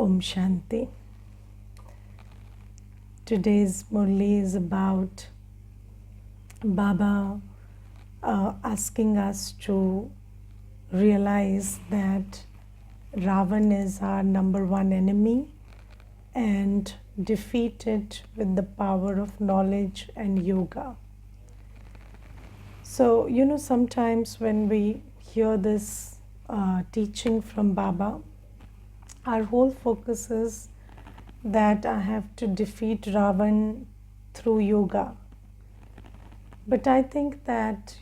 Om Shanti. Today's Murli is about Baba asking us to realize that Ravan is our number one enemy and defeat it with the power of knowledge and yoga. So, sometimes when we hear this teaching from Baba, our whole focus is that I have to defeat Ravan through yoga. But I think that,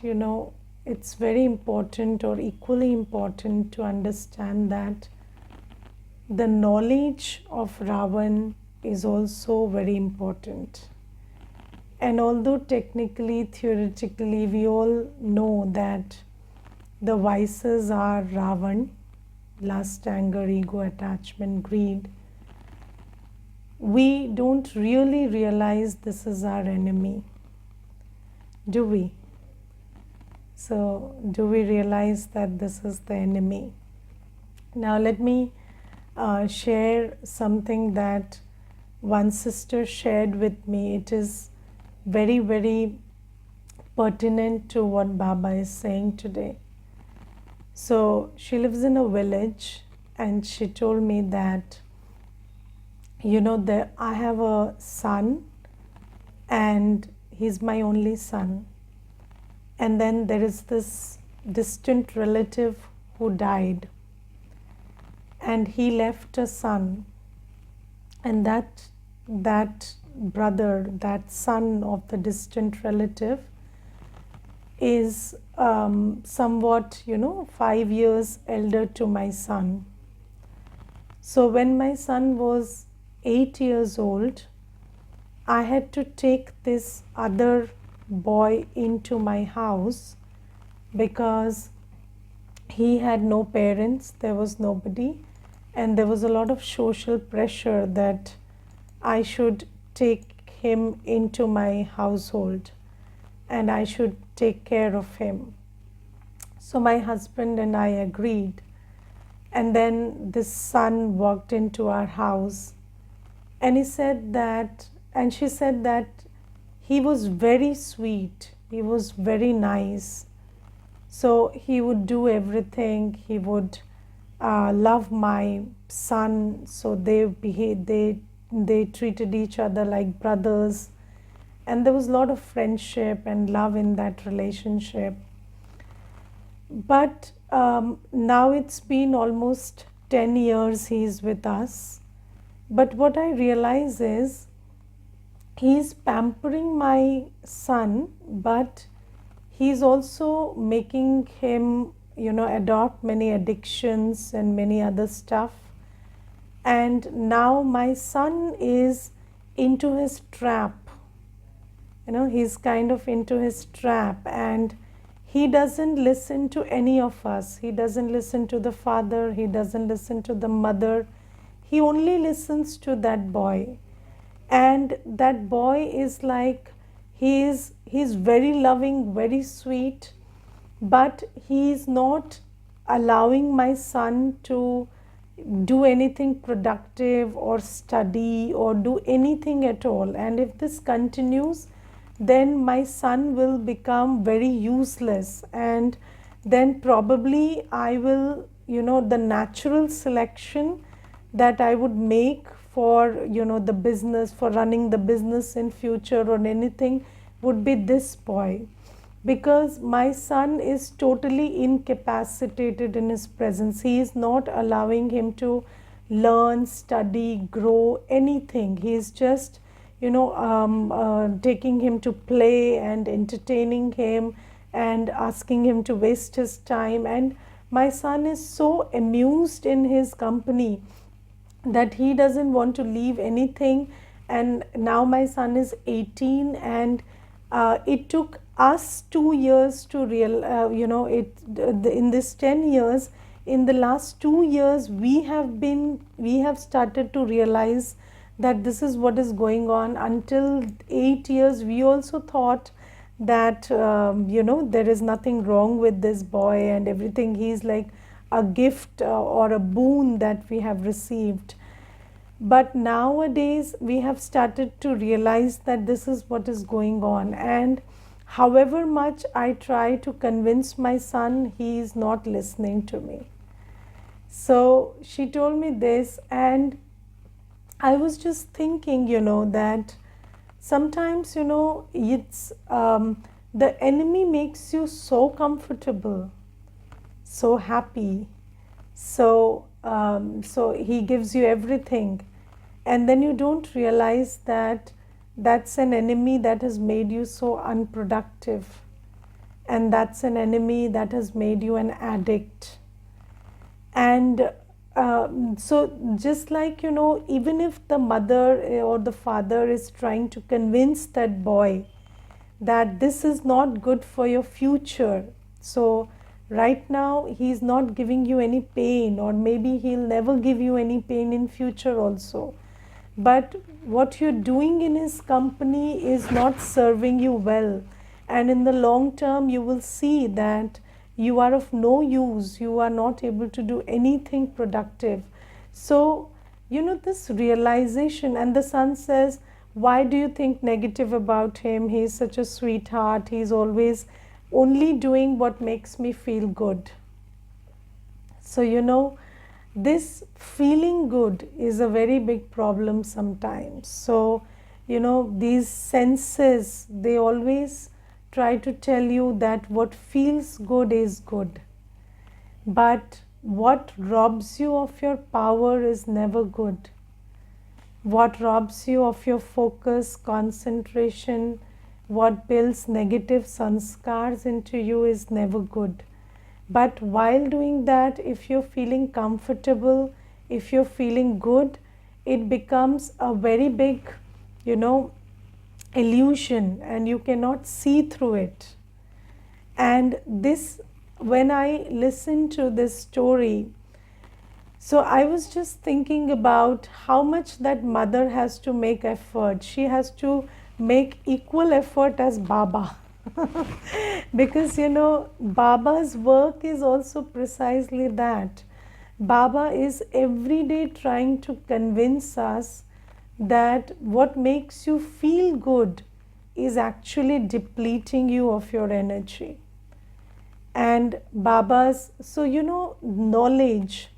it's very important or equally important to understand that the knowledge of Ravan is also very important. And although technically, theoretically, we all know that the vices are Ravan, lust, anger, ego, attachment, greed, we don't really realize this is our enemy. Do we? So, do we realize that this is the enemy? Now, let me share something that one sister shared with me. It is very, very pertinent to what Baba is saying today. So, she lives in a village and she told me that, I have a son and he's my only son. And then there is this distant relative who died and he left a son. And that brother, that son of the distant relative is somewhat, 5 years elder to my son. So when my son was 8 years old, I had to take this other boy into my house because he had no parents, there was nobody, and there was a lot of social pressure that I should take him into my household and I should take care of him. So my husband and I agreed, and then this son walked into our house and he said that, and she said that he was very sweet, he was very nice. So he would do everything, he would love my son. So they treated each other like brothers. And there was a lot of friendship and love in that relationship. But now it's been almost 10 years he's with us. But what I realize is he's pampering my son, but he's also making him, adopt many addictions and many other stuff. And now my son is into his trap. He's kind of into his trap and he doesn't listen to any of us. He doesn't listen to the father, he doesn't listen to the mother. He only listens to that boy. And that boy is like, he's very loving, very sweet, but he's not allowing my son to do anything productive or study or do anything at all. And if this continues, then my son will become very useless, and then probably I will, the natural selection that I would make for the business, for running the business in future or anything, would be this boy, because my son is totally incapacitated in his presence. He is not allowing him to learn, study, grow, anything. He is just taking him to play and entertaining him and asking him to waste his time. And my son is so amused in his company that he doesn't want to leave anything. And now my son is 18 and it took us 2 years to in this 10 years, in the last 2 years we have started to realize that this is what is going on. Until 8 years we also thought that there is nothing wrong with this boy and everything. He's like a gift or a boon that we have received. But nowadays we have started to realize that this is what is going on, and however much I try to convince my son, he is not listening to me. So she told me this, and I was just thinking, that sometimes, it's the enemy makes you so comfortable, so happy, so he gives you everything, and then you don't realize that that's an enemy that has made you so unproductive, and that's an enemy that has made you an addict. And so just like, even if the mother or the father is trying to convince that boy that this is not good for your future, so right now he's not giving you any pain, or maybe he'll never give you any pain in future also, but what you're doing in his company is not serving you well, and in the long term you will see that you are of no use, you are not able to do anything productive. So this realization, and the son says, why do you think negative about him? He's such a sweetheart, he's always only doing what makes me feel good. So this feeling good is a very big problem sometimes. So these senses, they always try to tell you that what feels good is good, but what robs you of your power is never good. What robs you of your focus, concentration, what builds negative sanskars into you is never good. But while doing that, if you're feeling comfortable, if you're feeling good, it becomes a very big, illusion, and you cannot see through it. And this, when I listened to this story, so I was just thinking about how much that mother has to make effort. She has to make equal effort as Baba. Because Baba's work is also precisely that. Baba is every day trying to convince us that what makes you feel good is actually depleting you of your energy. And Baba's, so knowledge,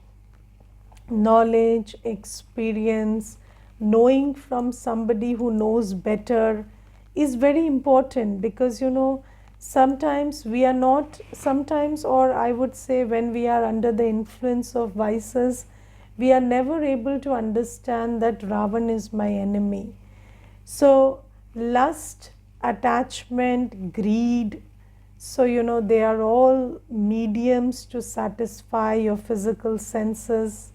experience, knowing from somebody who knows better is very important, because sometimes we are not, sometimes, or I would say when we are under the influence of vices, we are never able to understand that Ravan is my enemy. So lust, attachment, greed, so they are all mediums to satisfy your physical senses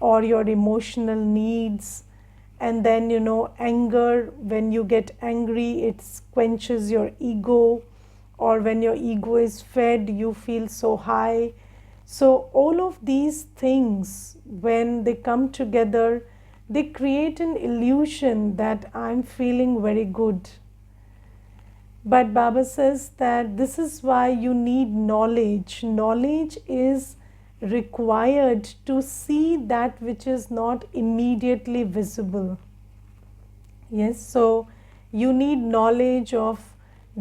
or your emotional needs. And then anger, when you get angry, it quenches your ego, or when your ego is fed, you feel so high. So all of these things, when they come together, they create an illusion that I'm feeling very good. But Baba says that this is why you need knowledge. Knowledge is required to see that which is not immediately visible. Yes, so you need knowledge of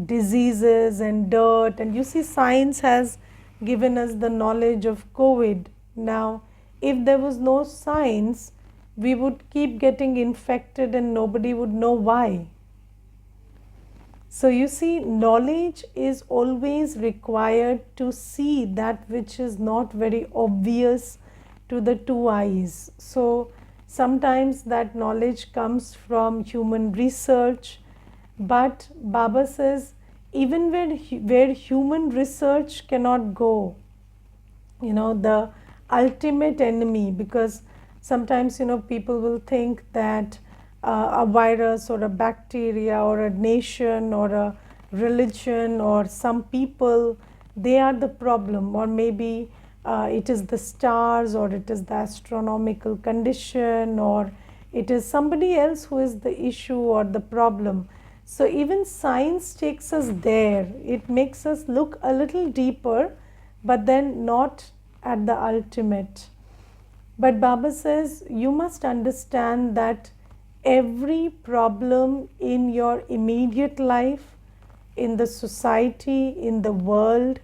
diseases and dirt, and you see science has given us the knowledge of COVID. Now, if there was no science, we would keep getting infected and nobody would know why. So you see, knowledge is always required to see that which is not very obvious to the two eyes. So sometimes that knowledge comes from human research, but Baba says even where human research cannot go, the ultimate enemy, because sometimes people will think that a virus or a bacteria or a nation or a religion or some people, they are the problem, or maybe it is the stars, or it is the astronomical condition, or it is somebody else who is the issue or the problem. So even science takes us there. It makes us look a little deeper, but then not at the ultimate. But Baba says you must understand that every problem in your immediate life, in the society, in the world,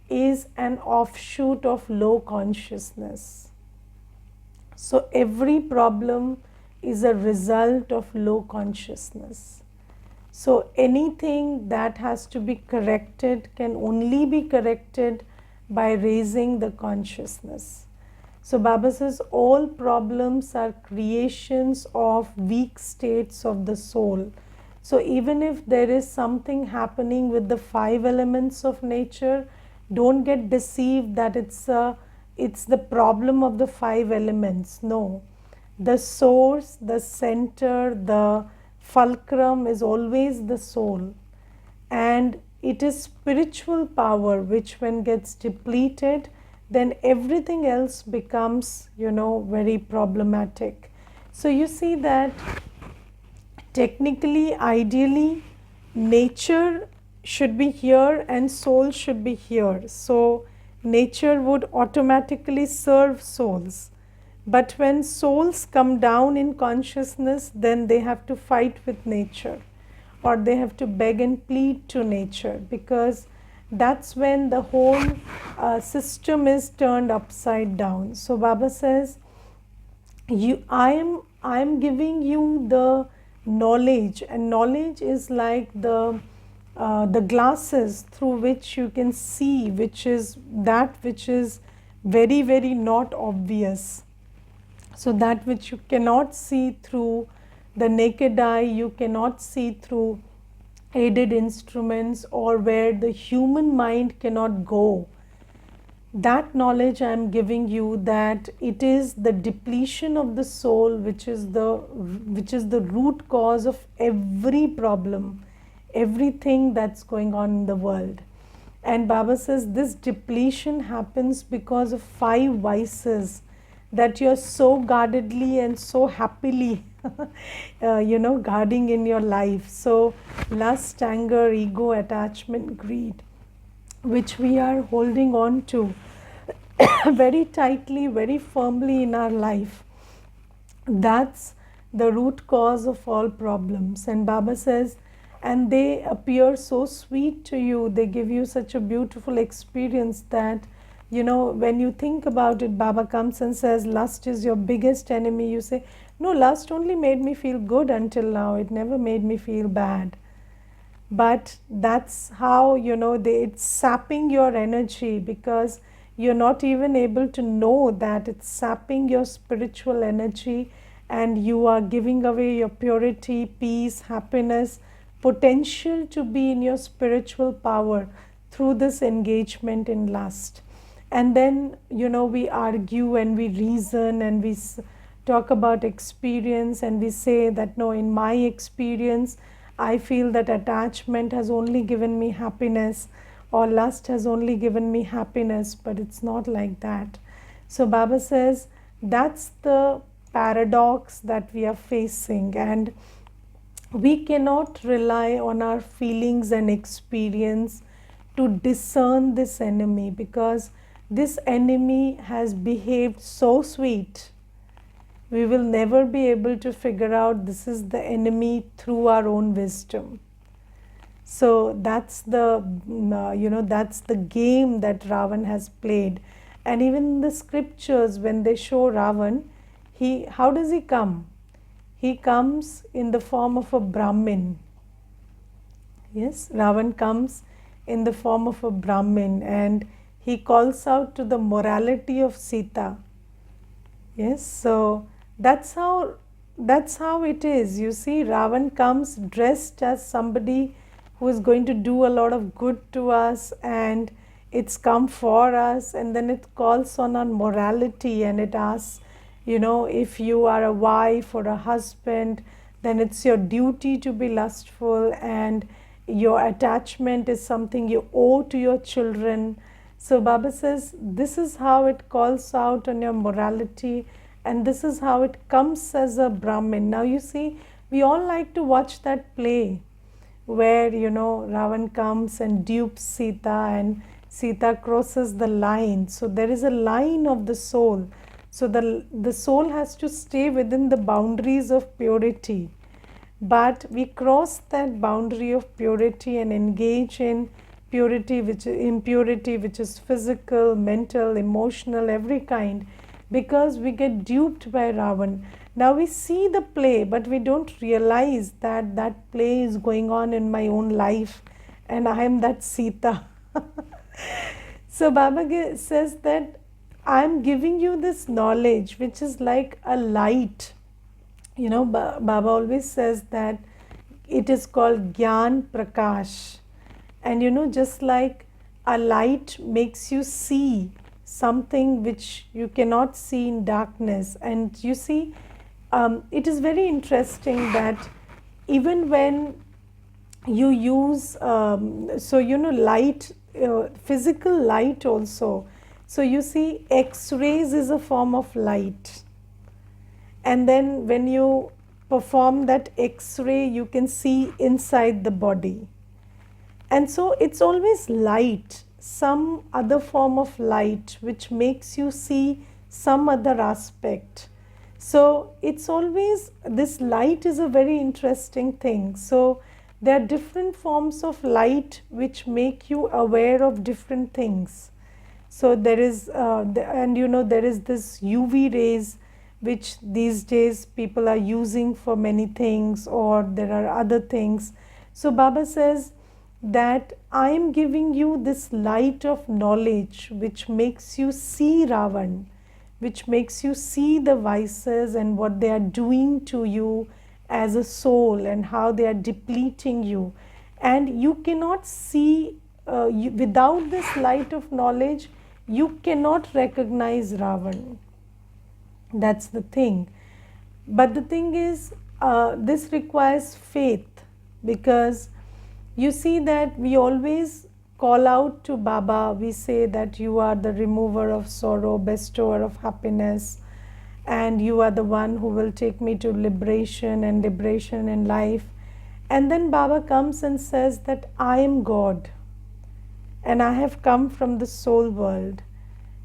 is an offshoot of low consciousness. So every problem is a result of low consciousness. So anything that has to be corrected can only be corrected by raising the consciousness. So Baba says all problems are creations of weak states of the soul. So even if there is something happening with the five elements of nature, don't get deceived that it's the problem of the five elements. No, the source, the center, the fulcrum is always the soul, and it is spiritual power which, when gets depleted, then everything else becomes, very problematic. So you see that technically, ideally, nature should be here and soul should be here. So nature would automatically serve souls. But when souls come down in consciousness, then they have to fight with nature, or they have to beg and plead to nature, because that's when the whole system is turned upside down. So Baba says, I am giving you the knowledge, and knowledge is like the glasses through which you can see, which is very, very not obvious. So that which you cannot see through the naked eye, you cannot see through aided instruments, or where the human mind cannot go. That knowledge I am giving you, that it is the depletion of the soul which is the root cause of every problem, everything that's going on in the world. And Baba says this depletion happens because of five vices that you're so guardedly and so happily guarding in your life. So lust, anger, ego, attachment, greed, which we are holding on to very tightly, very firmly in our life, that's the root cause of all problems. And Baba says, and they appear so sweet to you, they give you such a beautiful experience that, when you think about it, Baba comes and says lust is your biggest enemy. You say, no, lust only made me feel good until now, it never made me feel bad. But that's how, it's sapping your energy, because you're not even able to know that it's sapping your spiritual energy, and you are giving away your purity, peace, happiness, potential to be in your spiritual power through this engagement in lust. And then, we argue and we reason and we talk about experience, and we say that no, in my experience, I feel that attachment has only given me happiness, or lust has only given me happiness, but it's not like that. So Baba says that's the paradox that we are facing, and we cannot rely on our feelings and experience to discern this enemy, because this enemy has behaved so sweet. We will never be able to figure out this is the enemy through our own wisdom. So that's that's the game that Ravan has played. And even in the scriptures, when they show Ravan, how does he come? He comes in the form of a Brahmin. Yes, Ravan comes in the form of a Brahmin, and he calls out to the morality of Sita. Yes, so that's how it is. You see, Ravan comes dressed as somebody who is going to do a lot of good to us, and it's come for us, and then it calls on our morality, and it asks, if you are a wife or a husband, then it's your duty to be lustful, and your attachment is something you owe to your children. So Baba says this is how it calls out on your morality, and this is how it comes as a Brahmin. Now you see, we all like to watch that play where Ravan comes and dupes Sita, and Sita crosses the line. So there is a line of the soul. So the soul has to stay within the boundaries of purity. But we cross that boundary of purity and engage in purity, which is impurity, which is physical, mental, emotional, every kind, because we get duped by Ravan. Now we see the play, but we don't realize that that play is going on in my own life, and I am that Sita. So Baba says that I am giving you this knowledge, which is like a light. Baba always says that it is called Gyan, prakash. And just like a light makes you see something which you cannot see in darkness. And you see, it is very interesting that even when you use, light, physical light also. So you see, X-rays is a form of light. And then when you perform that X-ray, you can see inside the body. And so it's always light, some other form of light, which makes you see some other aspect. So it's always, this light is a very interesting thing. So there are different forms of light which make you aware of different things. So there is, there is this UV rays, which these days people are using for many things, or there are other things. So Baba says that I am giving you this light of knowledge which makes you see Ravan, which makes you see the vices and what they are doing to you as a soul and how they are depleting you. And you cannot see, without this light of knowledge, you cannot recognize Ravan. That's the thing. But the thing is, this requires faith, because you see that we always call out to Baba. We say that you are the remover of sorrow, bestower of happiness, and you are the one who will take me to liberation and liberation in life. And then Baba comes and says that I am God, and I have come from the soul world,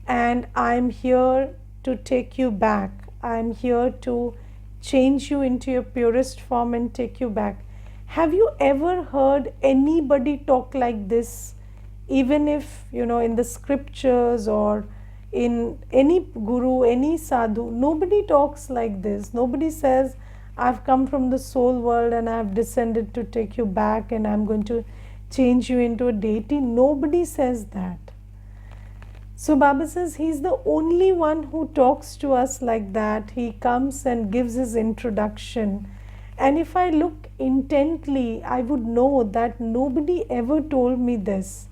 and I am here to take you back. I am here to change you into your purest form and take you back. Have you ever heard anybody talk like this? Even if, in the scriptures or in any guru, any sadhu, nobody talks like this. Nobody says, I've come from the soul world and I've descended to take you back and I'm going to change you into a deity. Nobody says that. So Baba says he's the only one who talks to us like that. He comes and gives his introduction. And if I look intently, I would know that nobody ever told me this.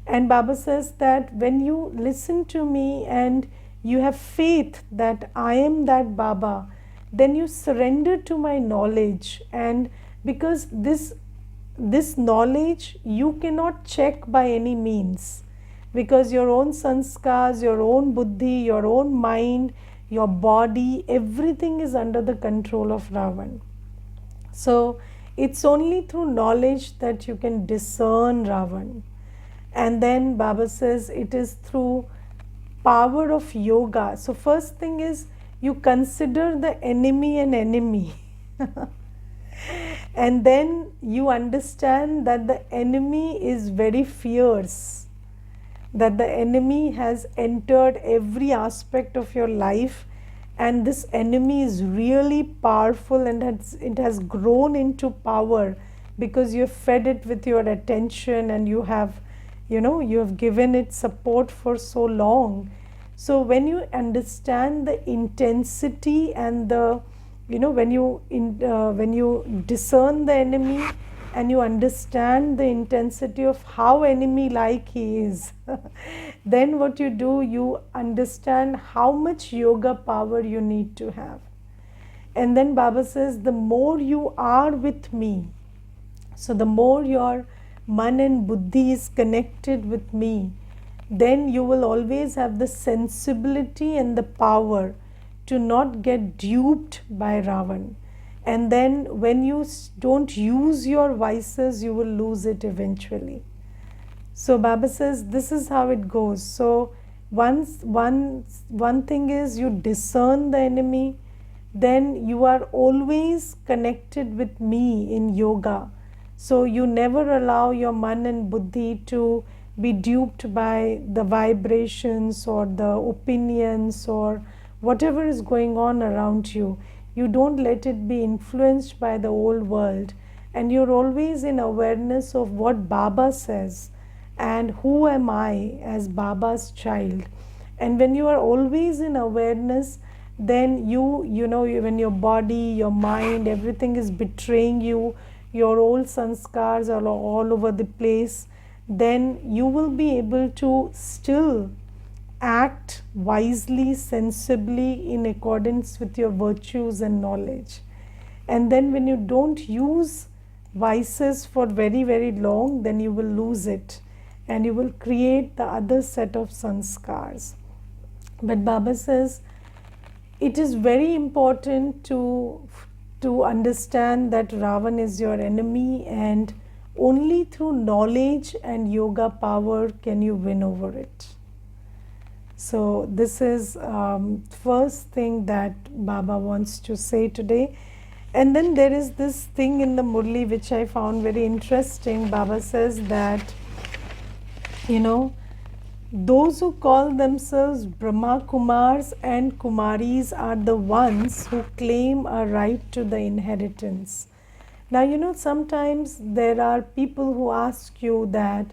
And Baba says that when you listen to me and you have faith that I am that Baba, then you surrender to my knowledge. And because this knowledge you cannot check by any means, because your own sanskars, your own buddhi, your own mind, your body, everything is under the control of Ravan. So it's only through knowledge that you can discern Ravan. And then Baba says it is through power of yoga. So first thing is you consider the enemy an enemy. And then you understand that the enemy is very fierce, that the enemy has entered every aspect of your life, and this enemy is really powerful, and it has grown into power because you have fed it with your attention and you have given it support for so long. So when you understand the intensity and the when you discern the enemy and you understand the intensity of how enemy like he is, then what you do, you understand how much yoga power you need to have. And then Baba says the more you are with me, so the more your man and buddhi is connected with me, then you will always have the sensibility and the power to not get duped by Ravan. And then when you don't use your vices, you will lose it eventually. So Baba says this is how it goes. So One thing is you discern the enemy, then you are always connected with me in yoga. So you never allow your man and buddhi to be duped by the vibrations or the opinions or whatever is going on around you. You don't let it be influenced by the old world, and you're always in awareness of what Baba says and who am I as Baba's child. And when you are always in awareness, then when your body, your mind, everything is betraying you, your old sanskars are all over the place, then you will be able to still act wisely, sensibly, in accordance with your virtues and knowledge. And then when you don't use vices for very, very long, then you will lose it and you will create the other set of sanskars. But Baba says it is very important to understand that Ravan is your enemy, and only through knowledge and yoga power can you win over it. So this is first thing that Baba wants to say today. And then there is this thing in the Murli which I found very interesting. Baba says that, those who call themselves Brahma Kumars and Kumaris are the ones who claim a right to the inheritance. Now, sometimes there are people who ask you that,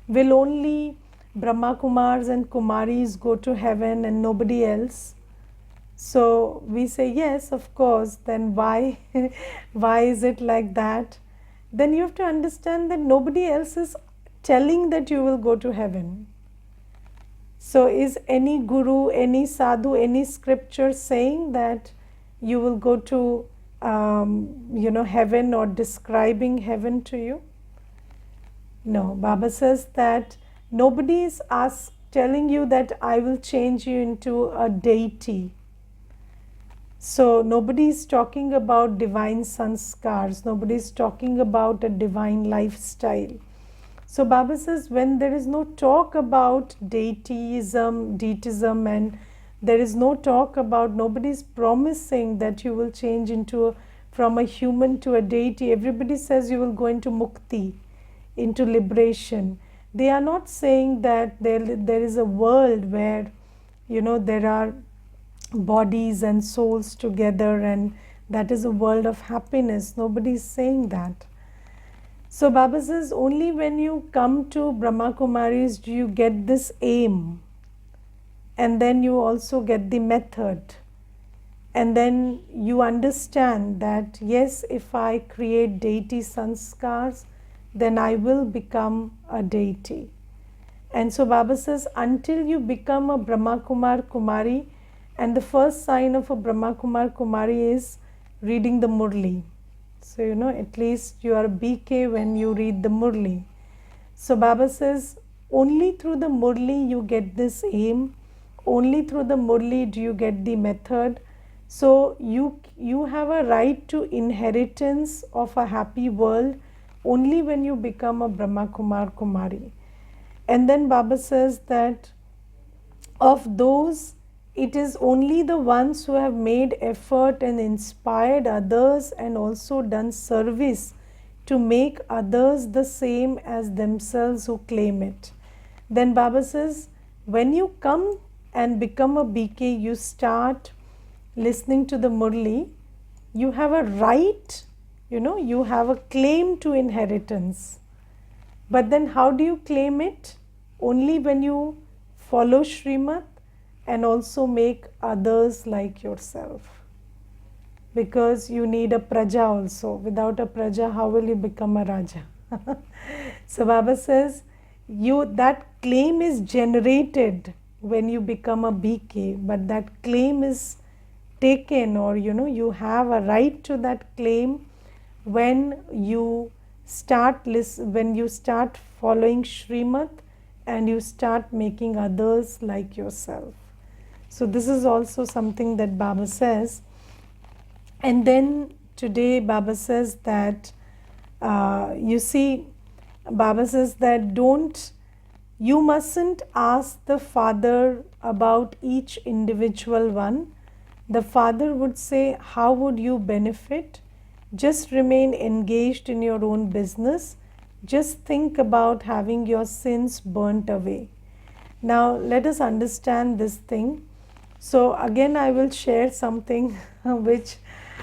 will only Brahma Kumars and Kumaris go to heaven and nobody else? So we say, yes, of course. Then why? Why is it like that? Then you have to understand that nobody else is telling that you will go to heaven. So is any guru, any sadhu, any scripture saying that you will go to heaven or describing heaven to you? No. Baba says that nobody is telling you that I will change you into a deity. So nobody is talking about divine sanskars, nobody is talking about a divine lifestyle. So Baba says when there is no talk about deitism, and there is no talk about, nobody is promising that you will change from a human to a deity. Everybody says you will go into mukti, into liberation. They are not saying that there is a world where there are bodies and souls together and that is a world of happiness. Nobody is saying that. So Baba says only when you come to Brahma Kumaris do you get this aim, and then you also get the method, and then you understand that yes, if I create deity sanskars, then I will become a deity. And so Baba says until you become a Brahma Kumar Kumari, and the first sign of a Brahma Kumar Kumari is reading the Murli. So, at least you are a BK when you read the Murli. So, Baba says, only through the Murli you get this aim. Only through the Murli do you get the method. So, you have a right to inheritance of a happy world only when you become a Brahma Kumar Kumari. And then Baba says that of those, it is only the ones who have made effort and inspired others and also done service to make others the same as themselves who claim it. Then Baba says, when you come and become a BK, you start listening to the Murli, you have a right, you have a claim to inheritance. But then how do you claim it? Only when you follow Srimad and also make others like yourself. Because you need a praja also. Without a praja, how will you become a raja? So Baba says, that claim is generated when you become a BK, but that claim is taken, or you have a right to that claim when you start following Srimad and you start making others like yourself. So this is also something that Baba says. And then today Baba says that, Baba says that don't You mustn't ask the father about each individual one. The father would say, how would you benefit? Just remain engaged in your own business. Just think about having your sins burnt away. Now, let us understand this thing. So, again, I will share something which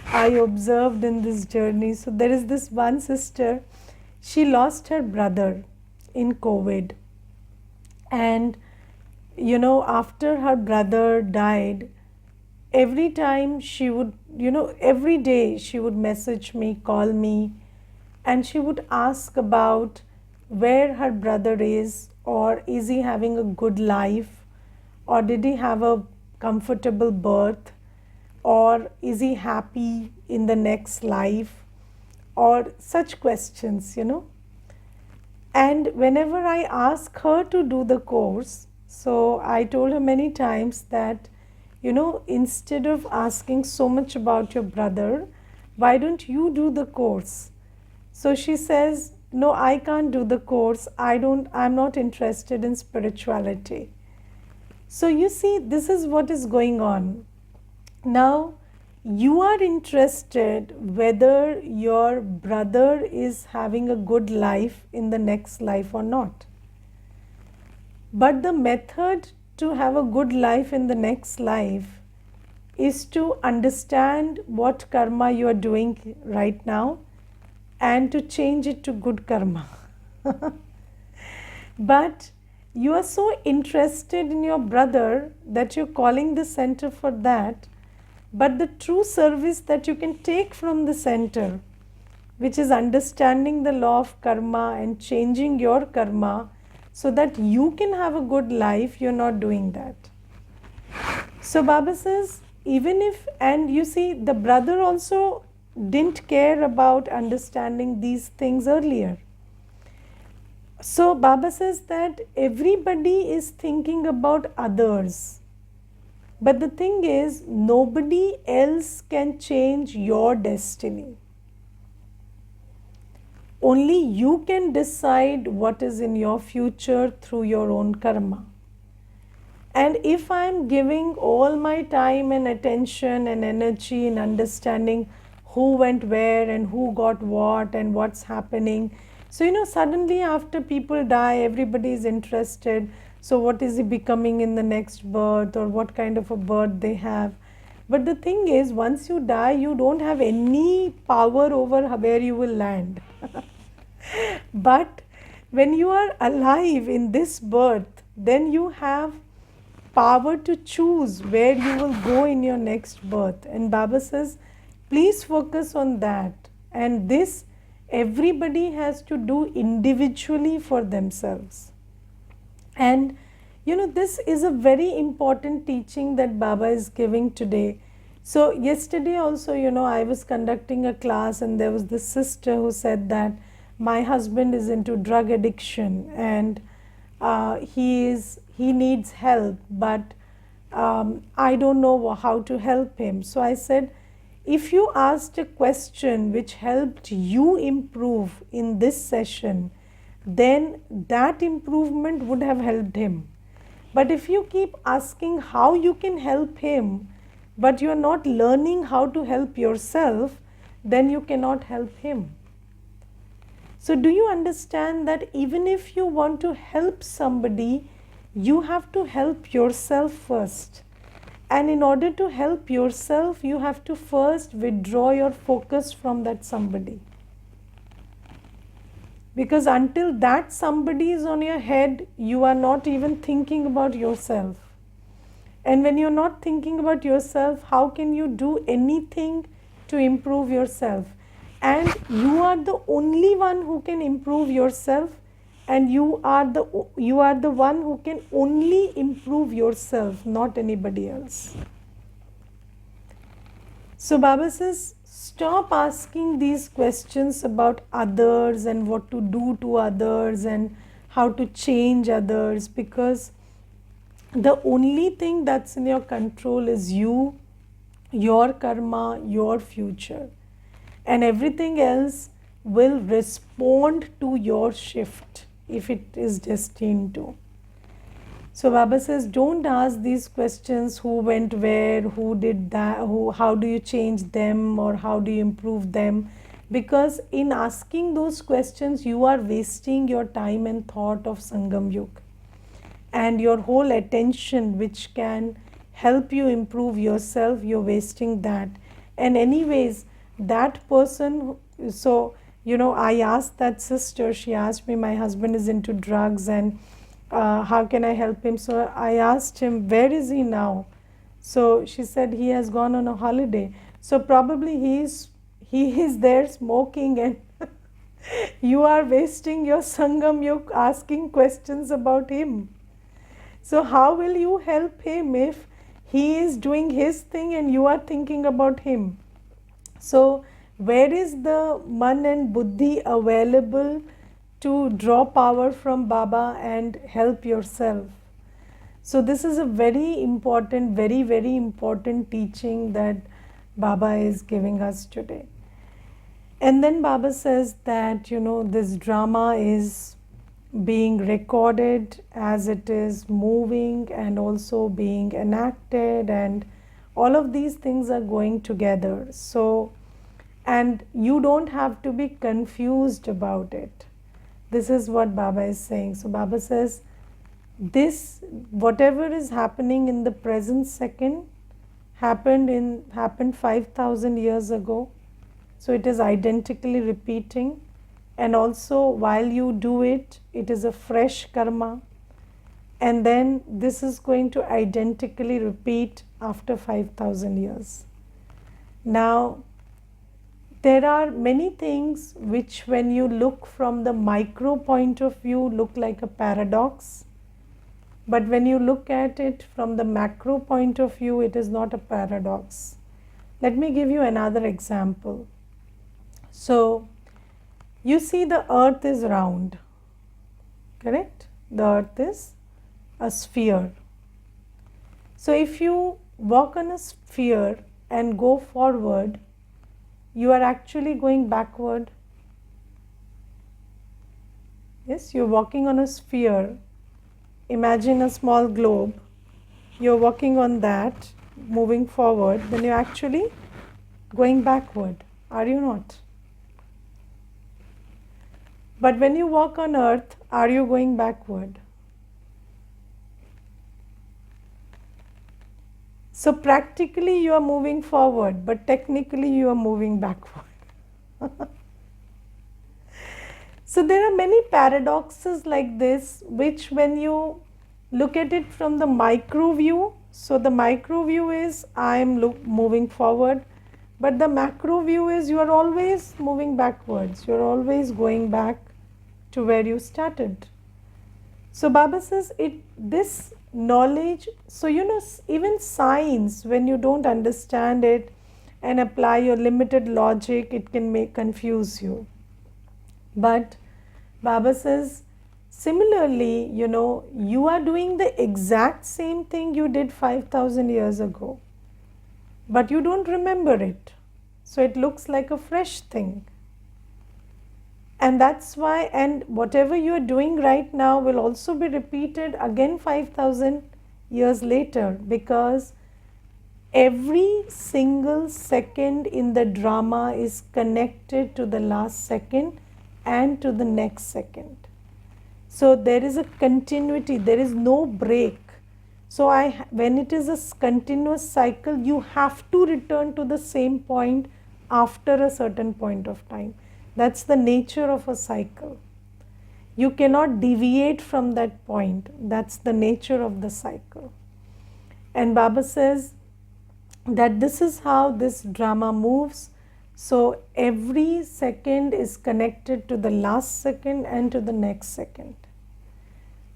I observed in this journey. So, there is this one sister, she lost her brother in COVID. And after her brother died, every time she would, every day she would message me, call me, and she would ask about where her brother or is he having a good life, or did he have a comfortable birth, or is he happy in the next life, or such questions. And whenever I ask her to do the course, so I told her many times that, instead of asking so much about your brother, why don't you do the course? So she says, no, I can't do the course. I'm not interested in spirituality. So you see, this is what is going on. Now, you are interested whether your brother is having a good life in the next life or not. But the method to have a good life in the next life is to understand what karma you are doing right now and to change it to good karma. But you are so interested in your brother that you're calling the center for that. But the true service that you can take from the center, which is understanding the law of karma and changing your karma so that you can have a good life, you're not doing that. So Baba says, even if, and you see, the brother also didn't care about understanding these things earlier. So Baba says that everybody is thinking about others. But the thing is, nobody else can change your destiny. Only you can decide what is in your future through your own karma. And if I am giving all my time and attention and energy in understanding who went where and who got what and what's happening, so suddenly after people die, everybody is interested. So what is he becoming in the next birth, or what kind of a birth they have. But the thing is, once you die, you don't have any power over where you will land. But when you are alive in this birth, then you have power to choose where you will go in your next birth. And Baba says, please focus on that. And this everybody has to do individually for themselves. And this is a very important teaching that Baba is giving today. So yesterday also, I was conducting a class and there was this sister who said that my husband is into drug addiction and he needs help, but I don't know how to help him. So I said, if you asked a question which helped you improve in this session, then that improvement would have helped him. But if you keep asking how you can help him, but you are not learning how to help yourself, then you cannot help him. So do you understand that even if you want to help somebody, you have to help yourself first? And in order to help yourself, you have to first withdraw your focus from that somebody. Because until that somebody is on your head, you are not even thinking about yourself. And when you're not thinking about yourself, how can you do anything to improve yourself? And you are the only one who can improve yourself, and you are the one who can only improve yourself, not anybody else. So Baba says, stop asking these questions about others and what to do to others and how to change others, because the only thing that's in your control is you, your karma, your future, and everything else will respond to your shift if it is destined to. So Baba says, don't ask these questions, who went where, who did that, how do you change them, or how do you improve them? Because in asking those questions, you are wasting your time and thought of Sangam Yuga. And your whole attention, which can help you improve yourself, you're wasting that. And anyways, that person, so I asked that sister, she asked me, my husband is into drugs, and how can I help him? So I asked him, where is he now? So she said he has gone on a holiday. So probably he is there smoking, and you are wasting your Sangam Yuga asking questions about him. So how will you help him if he is doing his thing and you are thinking about him? So where is the man and buddhi available to draw power from Baba and help yourself? So this is a very important, very, very important teaching that Baba is giving us today. And then Baba says that, this drama is being recorded as it is moving and also being enacted, and all of these things are going together. So, and you don't have to be confused about it. This is what Baba is saying. So Baba says, this, whatever is happening in the present second, happened 5,000 years ago. So it is identically repeating, and also while you do it, it is a fresh karma, and then this is going to identically repeat after 5,000 years. Now, there are many things which, when you look from the micro point of view, look like a paradox, but when you look at it from the macro point of view, it is not a paradox. Let me give you another example. So, you see the earth is round, correct? The earth is a sphere. So if you walk on a sphere and go forward, you are actually going backward. Yes, you're walking on a sphere. Imagine a small globe. You're walking on that, moving forward, then you're actually going backward. Are you not? But when you walk on earth, are you going backward? So practically you are moving forward, but technically you are moving backward. So there are many paradoxes like this, which when you look at it from the micro view, so the micro view is I am moving forward, but the macro view is you are always moving backwards, you are always going back to where you started. So Baba says this knowledge, so even science, when you don't understand it and apply your limited logic, it can confuse you. But Baba says, similarly, you are doing the exact same thing you did 5,000 years ago, but you don't remember it. So it looks like a fresh thing. And that's why, and whatever you are doing right now will also be repeated again 5,000 years later, because every single second in the drama is connected to the last second and to the next second. So there is a continuity, there is no break. So when it is a continuous cycle, you have to return to the same point after a certain point of time. That's the nature of a cycle. You cannot deviate from that point. That's the nature of the cycle. And Baba says that this is how this drama moves. So every second is connected to the last second and to the next second.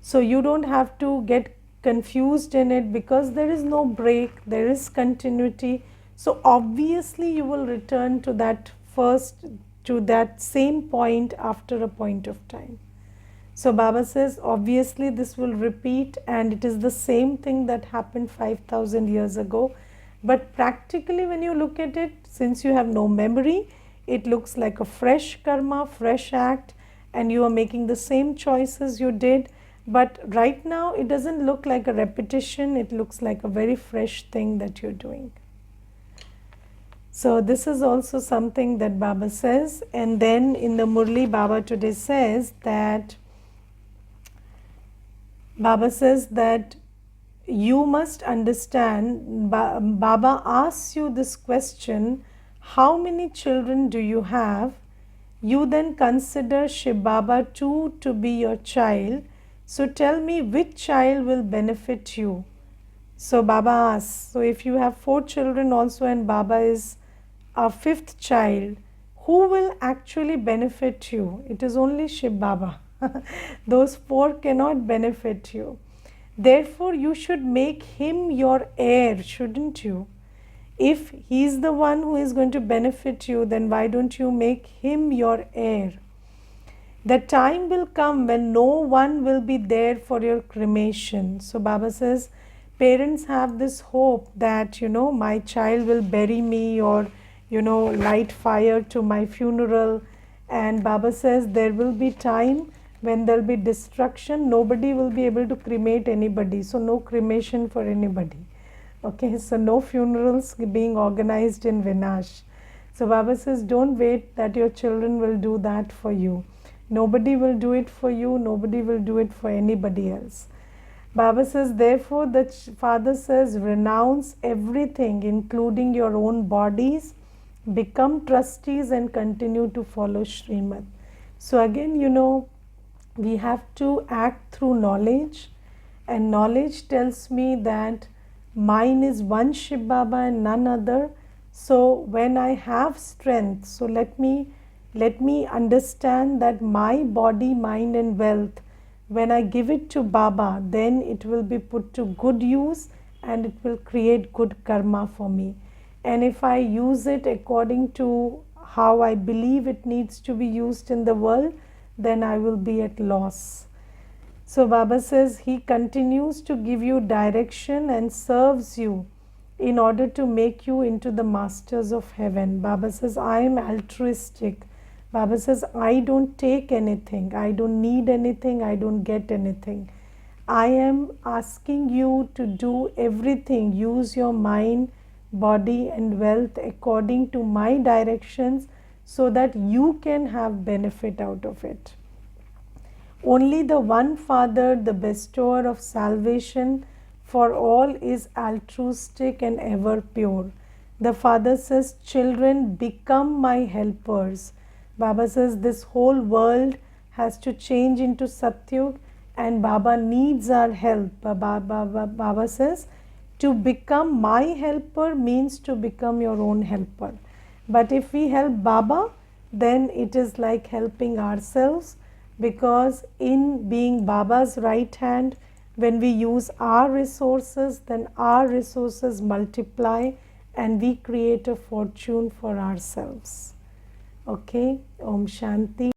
So you don't have to get confused in it, because there is no break, there is continuity. So obviously you will return to that same point after a point of time. So Baba says, obviously this will repeat, and it is the same thing that happened 5,000 years ago. But practically when you look at it, since you have no memory, it looks like a fresh karma, fresh act, and you are making the same choices you did. But right now, it doesn't look like a repetition, it looks like a very fresh thing that you're doing. So, this is also something that Baba says. And then in the Murli, Baba today says that you must understand. Baba asks you this question: how many children do you have? You then consider Shiv Baba too to be your child. So tell me which child will benefit you. So Baba asks, so if you have 4 children also and Baba is a 5th child, who will actually benefit you? It is only Shiv Baba. Those 4 cannot benefit you. Therefore, you should make him your heir, shouldn't you? If he is the one who is going to benefit you, then why don't you make him your heir? The time will come when no one will be there for your cremation. So Baba says, parents have this hope that, my child will bury me or, light fire to my funeral. And Baba says there will be time when there will be destruction. Nobody will be able to cremate anybody. So no cremation for anybody. Okay, so no funerals being organized in Vinash. So Baba says, don't wait that your children will do that for you. Nobody will do it for you. Nobody will do it for anybody else. Baba says, therefore, the father says, renounce everything, including your own bodies, become trustees and continue to follow Srimad. So again, we have to act through knowledge, and knowledge tells me that mine is one Shiv Baba and none other. So when I have strength, so let me understand that my body, mind and wealth, when I give it to Baba, then it will be put to good use and it will create good karma for me. And if I use it according to how I believe it needs to be used in the world, then I will be at loss. So Baba says he continues to give you direction and serves you in order to make you into the masters of heaven. Baba says, I am altruistic. Baba says, I don't take anything, I don't need anything, I don't get anything. I am asking you to do everything, use your mind, body and wealth according to my directions so that you can have benefit out of it. Only the one Father, the bestower of salvation for all, is altruistic and ever pure. The Father says, children, become my helpers. Baba says this whole world has to change into Satyug and Baba needs our help. Baba says to become my helper means to become your own helper. But if we help Baba, then it is like helping ourselves, because in being Baba's right hand, when we use our resources, then our resources multiply and we create a fortune for ourselves. Okay, Om Shanti.